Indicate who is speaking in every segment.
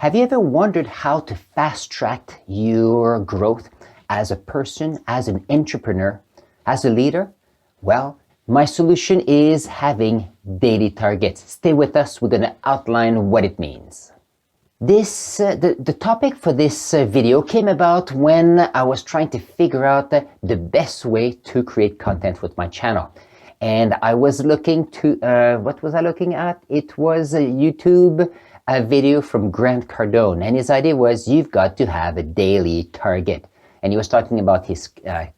Speaker 1: Have you ever wondered how to fast-track your growth as a person, as an entrepreneur, as a leader? Well, my solution is having daily targets. Stay with us. We're going to outline what it means. The topic for this video came about when I was trying to figure out the best way to create content with my channel. And I was looking to, what was I looking at? It was a YouTube video from Grant Cardone. And his idea was you've got to have a daily target. And he was talking about his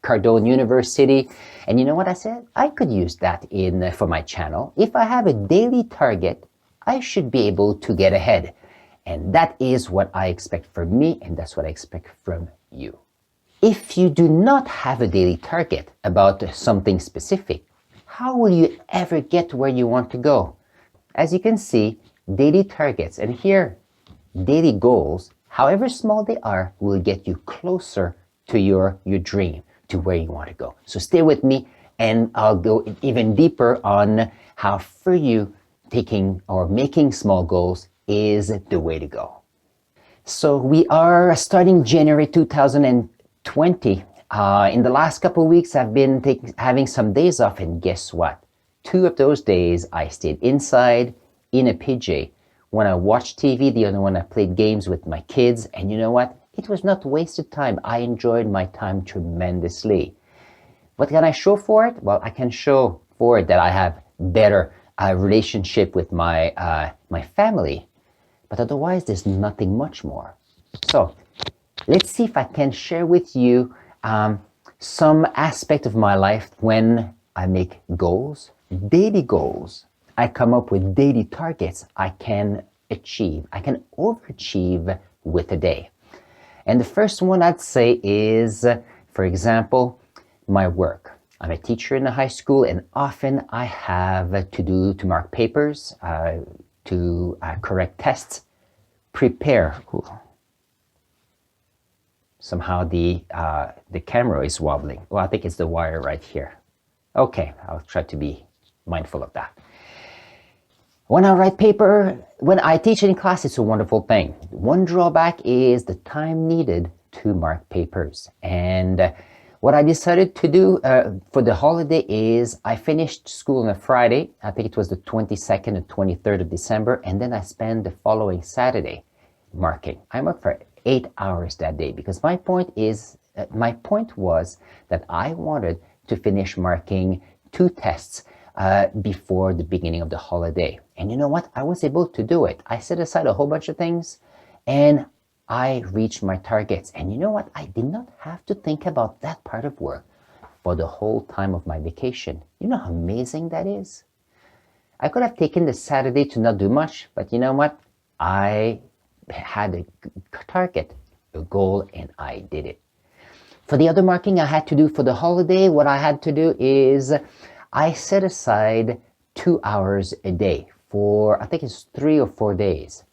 Speaker 1: Cardone University. And you know what I said? I could use that for my channel. If I have a daily target, I should be able to get ahead. And that is what I expect from me, and that's what I expect from you. If you do not have a daily target about something specific, how will you ever get where you want to go? As you can see, daily targets, and here, daily goals, however small they are, will get you closer to your dream, to where you want to go. So stay with me, and I'll go even deeper on how for you taking or making small goals is the way to go. So we are starting January 2020. In the last couple of weeks, I've been having some days off, and guess what? 2 of those days, I stayed inside in a PJ. When I watched TV, the other one I played games with my kids, and you know what? It was not wasted time. I enjoyed my time tremendously. What can I show for it? Well, I can show for it that I have better relationship with my family. But otherwise, there's nothing much more. So let's see if I can share with you some aspect of my life when I make goals, daily goals. I come up with daily targets I can achieve. I can overachieve with a day. And the first one I'd say is, for example, my work. I'm a teacher in a high school, and often I have to mark papers, to correct tests, prepare. Ooh. Somehow the camera is wobbling. Well, I think it's the wire right here. Okay, I'll try to be mindful of that. When I write paper, when I teach in class, it's a wonderful thing. One drawback is the time needed to mark papers. And what I decided to do for the holiday is I finished school on a Friday. I think it was the 22nd and 23rd of December. And then I spent the following Saturday marking. I worked for 8 hours that day because my point was that I wanted to finish marking 2 tests before the beginning of the holiday. And you know what? I was able to do it. I set aside a whole bunch of things and I reached my targets. And you know what? I did not have to think about that part of work for the whole time of my vacation. You know how amazing that is? I could have taken the Saturday to not do much, but you know what? I had a target, a goal, and I did it. For the other marking I had to do for the holiday, what I had to do is I set aside 2 hours a day for, I think it's 3 or 4 days.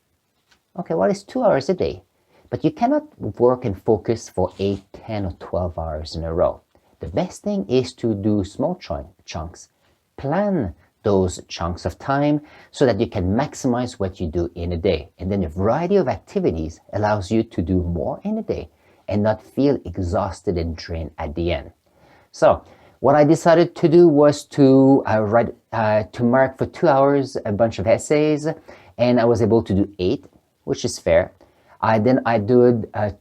Speaker 1: Okay, well, it's 2 hours a day. But you cannot work and focus for 8, 10, or 12 hours in a row. The best thing is to do small chunks. Plan those chunks of time so that you can maximize what you do in a day. And then a variety of activities allows you to do more in a day and not feel exhausted and drained at the end. So what I decided to do was to mark for 2 hours a bunch of essays, and I was able to do 8, which is fair. I did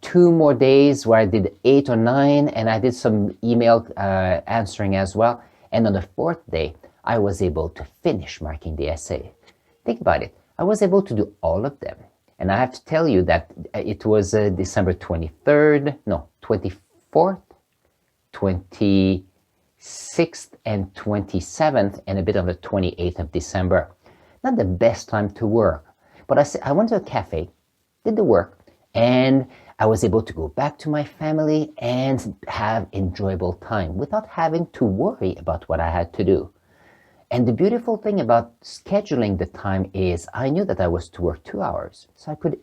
Speaker 1: 2 more days where I did 8 or 9, and I did some email answering as well. And on the 4th day, I was able to finish marking the essay. Think about it. I was able to do all of them. And I have to tell you that it was December 23rd, no, 24th, 26th, and 27th, and a bit on the 28th of December. Not the best time to work, but I went to a cafe, did the work, and I was able to go back to my family and have enjoyable time without having to worry about what I had to do. And the beautiful thing about scheduling the time is I knew that I was to work 2 hours, so I could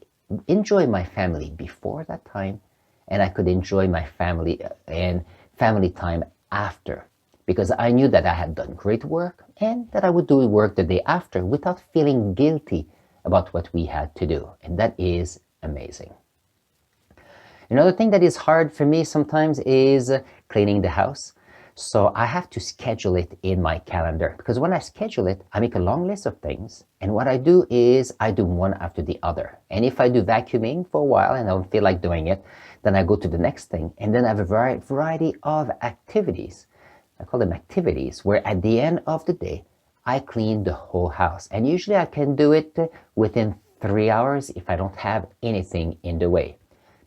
Speaker 1: enjoy my family before that time, and I could enjoy my family and family time after, because I knew that I had done great work and that I would do work the day after without feeling guilty about what we had to do. And that is amazing. Another thing that is hard for me sometimes is cleaning the house. So I have to schedule it in my calendar, because when I schedule it, I make a long list of things. And what I do is I do one after the other. And if I do vacuuming for a while and I don't feel like doing it, then I go to the next thing. And then I have a variety of activities. I call them activities, where at the end of the day, I clean the whole house. And usually I can do it within 3 hours if I don't have anything in the way.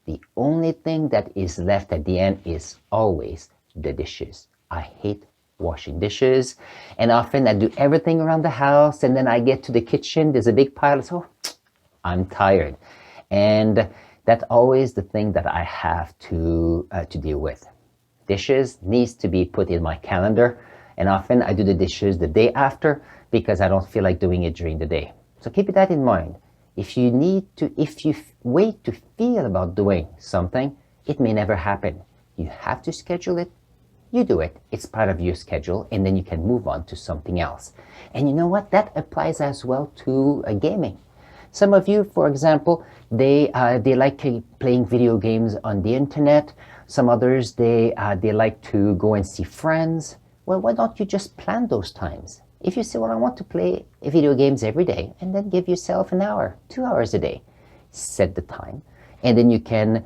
Speaker 1: The only thing that is left at the end is always the dishes. I hate washing dishes, and often I do everything around the house, and then I get to the kitchen, there's a big pile, so I'm tired. And that's always the thing that I have to deal with. Dishes needs to be put in my calendar, and often I do the dishes the day after because I don't feel like doing it during the day. So keep that in mind. If you wait to feel about doing something, it may never happen. You have to schedule it. You do it. It's part of your schedule, and then you can move on to something else. And you know what? That applies as well to gaming. Some of you, for example, they like playing video games on the internet. Some others, they like to go and see friends. Well, why don't you just plan those times? If you say, well, I want to play video games every day, and then give yourself an hour, 2 hours a day. Set the time, and then you can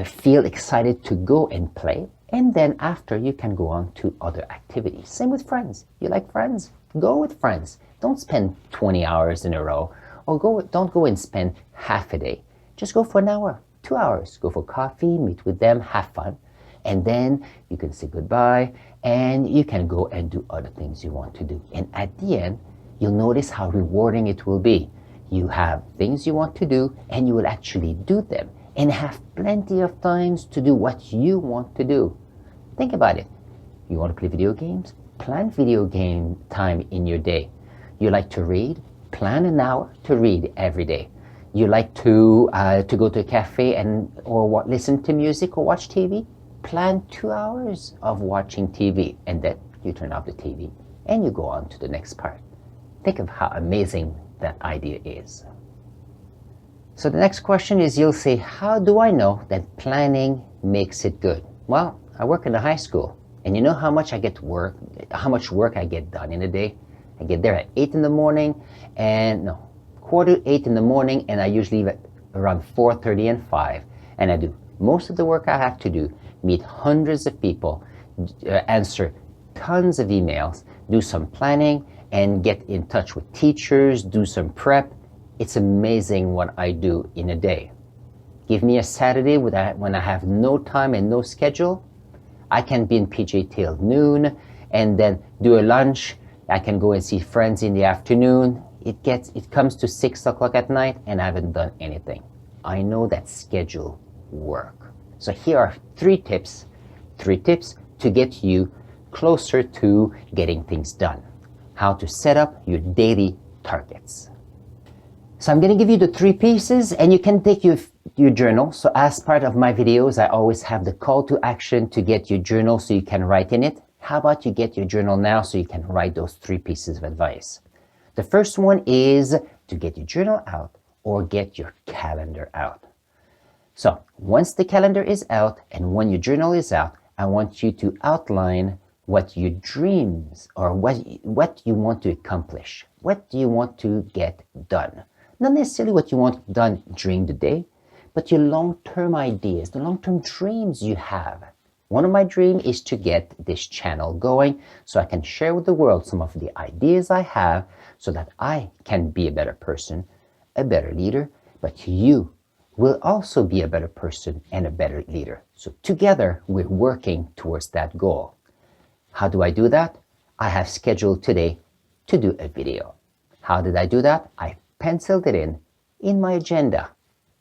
Speaker 1: feel excited to go and play. And then after, you can go on to other activities. Same with friends. You like friends? Go with friends. Don't spend 20 hours in a row, or don't go and spend half a day. Just go for an hour, 2 hours. Go for coffee, meet with them, have fun. And then you can say goodbye, and you can go and do other things you want to do. And at the end, you'll notice how rewarding it will be. You have things you want to do, and you will actually do them, and have plenty of times to do what you want to do. Think about it. You want to play video games? Plan video game time in your day. You like to read? Plan an hour to read every day. You like to go to a cafe or listen to music or watch TV? Plan 2 hours of watching TV, and then you turn off the TV and you go on to the next part. Think of how amazing that idea is. So the next question is, you'll say, how do I know that planning makes it good? Well, I work in a high school, and you know how much work I get done in a day? I get there at 8 in the morning, quarter to 8 in the morning, and I usually leave at around 4:30 and 5, and I do most of the work I have to do, meet hundreds of people, answer tons of emails, do some planning, and get in touch with teachers, do some prep. It's amazing what I do in a day. Give me a Saturday when I have no time and no schedule. I can be in PJ till noon, and then do a lunch. I can go and see friends in the afternoon. It comes to 6 o'clock at night, and I haven't done anything. I know that schedule work. So here are three tips to get you closer to getting things done. How to set up your daily targets. So I'm going to give you the 3 pieces, and you can take your journal. So as part of my videos, I always have the call to action to get your journal so you can write in it. How about you get your journal now so you can write those 3 pieces of advice? The first one is to get your journal out or get your calendar out. So once the calendar is out and when your journal is out, I want you to outline what your dreams or what you want to accomplish. What do you want to get done? Not necessarily what you want done during the day, but your long-term ideas, the long-term dreams you have. One of my dreams is to get this channel going so I can share with the world some of the ideas I have so that I can be a better person, a better leader, but you will also be a better person and a better leader. So together we're working towards that goal. How do I do that? I have scheduled today to do a video. How did I do that? I penciled it in my agenda.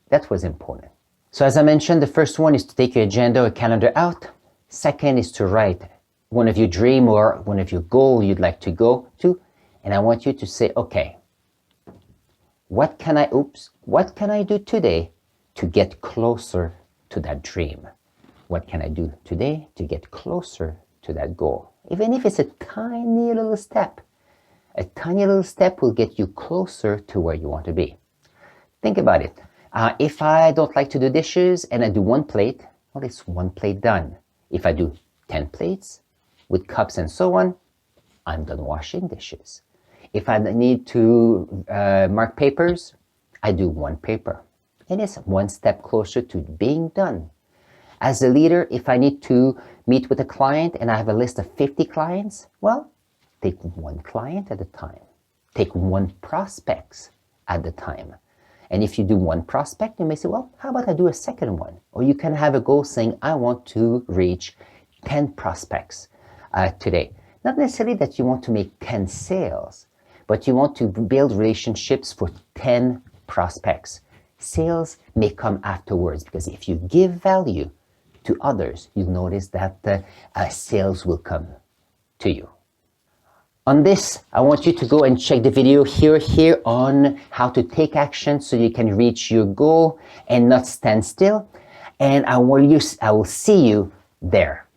Speaker 1: That was important. So as I mentioned, the first one is to take your agenda or calendar out. Second is to write one of your dream or one of your goal you'd like to go to. And I want you to say, okay, what can I do today to get closer to that dream? What can I do today to get closer to that goal? Even if it's a tiny little step will get you closer to where you want to be. Think about it. If I don't like to do dishes and I do one plate, well, it's one plate done. If I do 10 plates with cups and so on, I'm done washing dishes. If I need to mark papers, I do one paper. And it's one step closer to being done. As a leader, if I need to meet with a client and I have a list of 50 clients, well, take one client at a time. Take one prospect at a time. And if you do one prospect, you may say, well, how about I do a second one? Or you can have a goal saying, I want to reach 10 prospects today. Not necessarily that you want to make 10 sales, but you want to build relationships for 10 prospects. Sales may come afterwards, because if you give value to others, you'll notice that sales will come to you. On this, I want you to go and check the video here on how to take action so you can reach your goal and not stand still. And I will see you there.